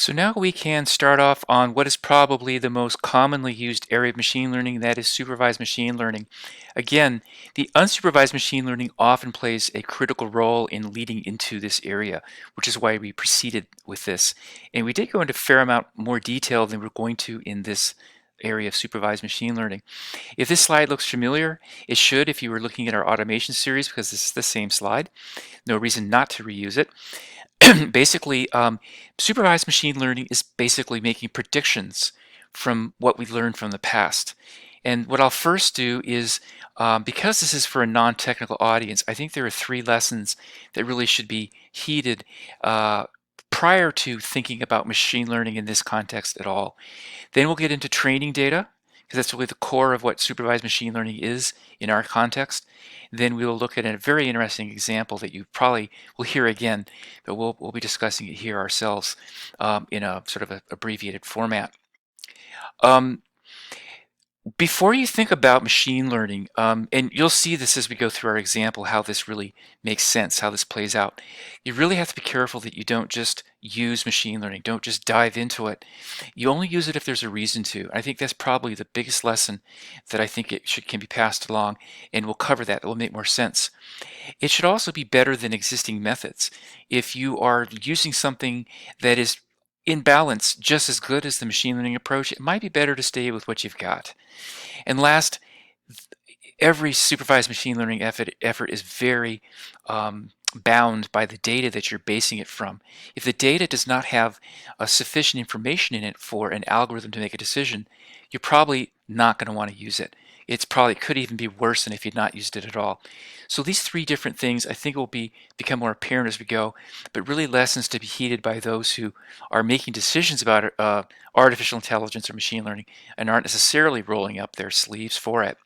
So now we can start off on what is probably the most commonly used area of machine learning, that is supervised machine learning. Again, the unsupervised machine learning often plays a critical role in leading into this area, which is why we proceeded with this. And we did go into a fair amount more detail than we're going to in this area of supervised machine learning. If this slide looks familiar, it should if you were looking at our automation series, because this is the same slide. No reason not to reuse it. Basically, supervised machine learning is basically making predictions from what we learned from the past. And what I'll first do is, because this is for a non-technical audience, I think there are three lessons that really should be heeded prior to thinking about machine learning in this context at all. Then we'll get into training data, because that's really the core of what supervised machine learning is in our context. Then we will look at a very interesting example that you probably will hear again, but we'll be discussing it here ourselves in a sort of a abbreviated format. Um, Before you think about machine learning, and you'll see this as we go through our example, how this really makes sense, how this plays out. You really have to be careful that you don't just use machine learning, don't just dive into it. You only use it if there's a reason to. I think that's probably the biggest lesson that I think can be passed along, and we'll cover that. It will make more sense. It should also be better than existing methods. If you are using something that is in balance just as good as the machine learning approach, it might be better to stay with what you've got. And last, every supervised machine learning effort is very bound by the data that you're basing it from. If the data does not have sufficient information in it for an algorithm to make a decision, you're probably not going to want to use it. It's probably could even be worse than if you'd not used it at all. So these three different things I think will become more apparent as we go, but really lessons to be heeded by those who are making decisions about artificial intelligence or machine learning and aren't necessarily rolling up their sleeves for it.